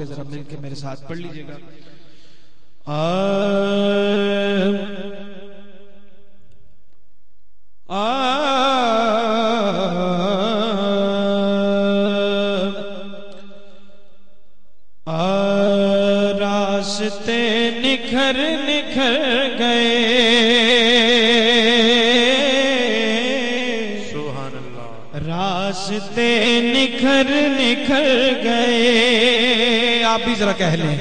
ذرا مل کے میرے ساتھ پڑھ لیجئے گا. راستے نکھر نکھر گئے، سبحان اللہ. راستے نکھر نکھر گئے. آپ بھی ذرا کہہ لیں،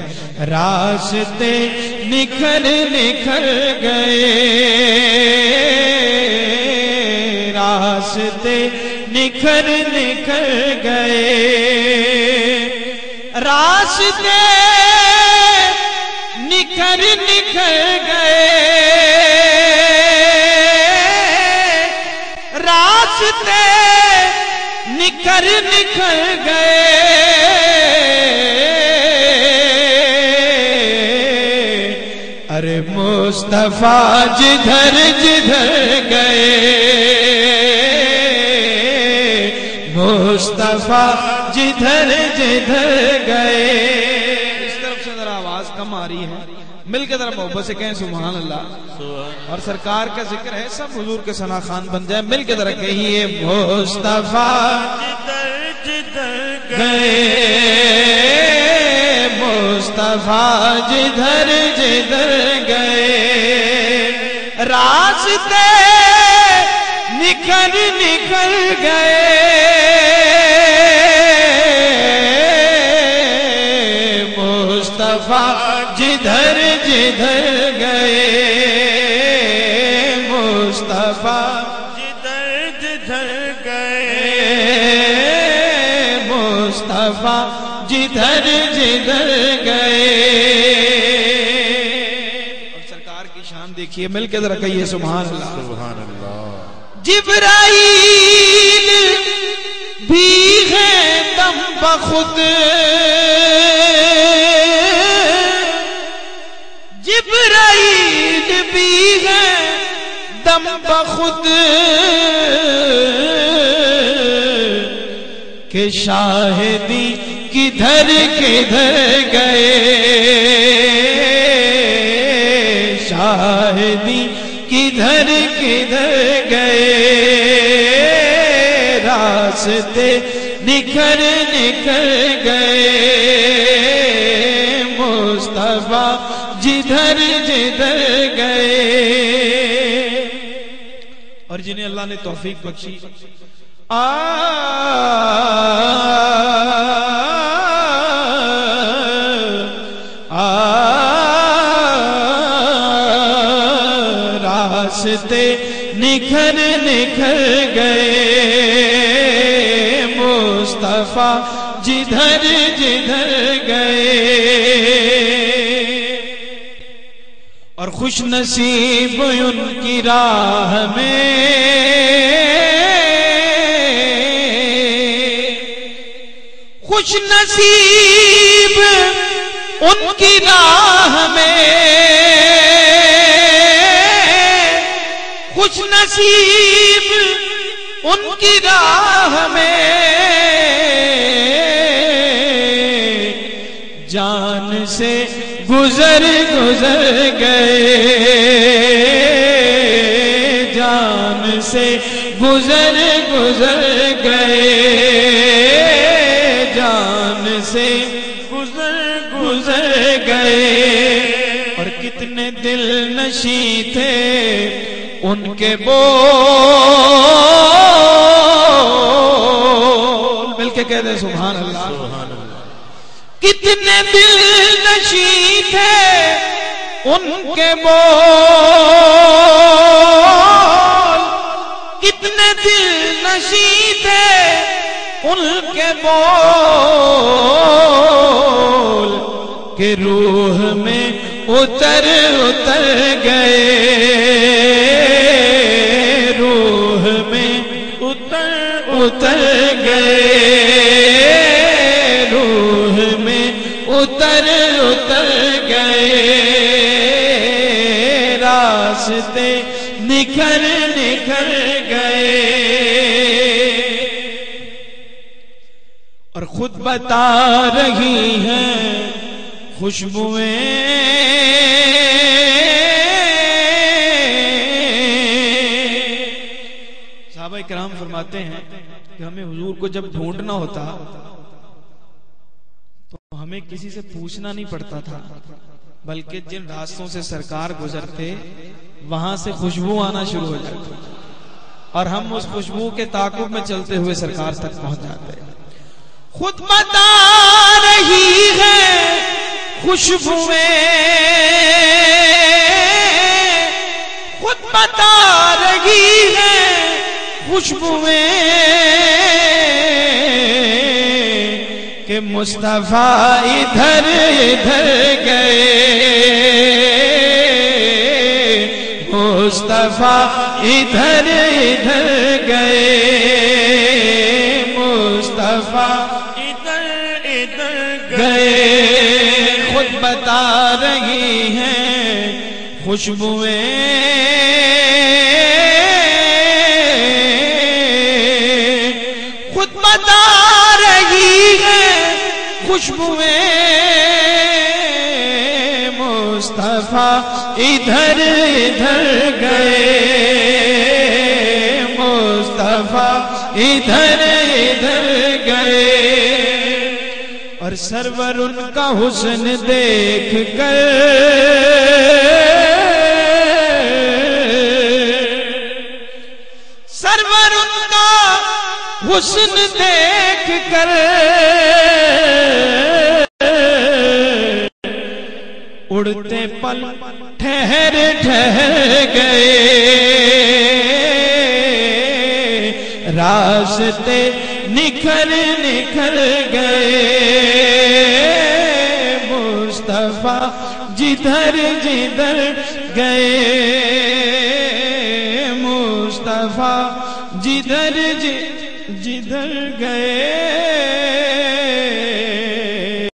راستے نکھر نکھر گئے، راستے نکھر نکھر گئے، راستے نکھر نکھر گئے، راستے نکھر نکھر گئے. ارے مصطفیٰ جدھر جدھر گئے، مصطفیٰ جدھر جدھر گئے. اس طرف سے ذرا آواز کم آ رہی ہے، مل کے ذرا محبت سے کہیں سبحان اللہ. اور سرکار کا ذکر ہے، سب حضور کے ثنا خوان بن جائے. مل کے ذرا کہیے، مصطفیٰ جدھر جدھر گئے، مصطفیٰ جدھر جدھر گئے، راستے نکھر نکھر گئے، مصطفیٰ جدھر جدھر گئے، مصطفیٰ جدھر جدھر گئے، مصطفیٰ جدھر جدھر گئے. اور سرکار کی شان دیکھیے، مل کے ذرا کہیے سبحان اللہ. سبحان اللہ. جبرائیل بھی ہے دم بخود، جبرائیل بھی ہے دم بخود، کہ شاہدی کدھر کدھر گئے، شاہدی کدھر کدھر گئے، راستے نکھر نکھر گئے، مصطفیٰ جدھر جدھر گئے. اور جنہیں اللہ نے توفیق بخشی راستے نکھر نکھر گئے، مصطفیٰ جدھر جدھر گئے. اور خوش نصیب ان کی راہ میں، خوش نصیب ان کی راہ میں، خوش نصیب ان کی راہ میں، جان سے گزر گزر گئے، جان سے گزر گزر گئے، جان سے گزر گزر گئے. اور کتنے دل نشیں تھے ان کے بول، مل کے کہہ دیں سبحان اللہ. سبحان اللہ. کتنے دل نشیں تھے ان کے بول، کتنے دل نشیں تھے ان کے بول، کہ روح میں اتر اتر گئے، روح میں اتر اتر گئے، روح میں اتر اتر گئے، راستے نکھر نکھر گئے. اور خود بتا رہی ہیں خوشبوئیں صحابہ کرام فرماتے ہیں کہ ہمیں حضور کو جب ڈھونڈنا ہوتا تو ہمیں کسی سے پوچھنا نہیں پڑتا تھا، بلکہ جن راستوں سے سرکار گزرتے وہاں سے خوشبو آنا شروع ہو جاتی اور ہم اس خوشبو کے تعاقب میں چلتے ہوئے سرکار تک پہنچ جاتے۔ خود بتا رہی ہے خوشبوئیں، خود بتا رہی ہے خوشبوئیں کہ مصطفیٰ ادھر ادھر گئے، مصطفیٰ ادھر ادھر گئے، مصطفیٰ ادھر ادھر گئے۔ خود بتا رہی ہیں خوشبوئیں، خود بتا رہی ہیں خوشبوئیں، مصطفیٰ ادھر ادھر گئے، مصطفیٰ ادھر ادھر گئے۔ اور سرور ان کا حسن دیکھ کر سرور ان کا حسن دیکھ کر اڑتے پل ٹھہر ٹھہر گئے، راستے نکھر نکھر گئے، مصطفیٰ جدھر جدھر گئے، مصطفیٰ جدھر جدھر گئے۔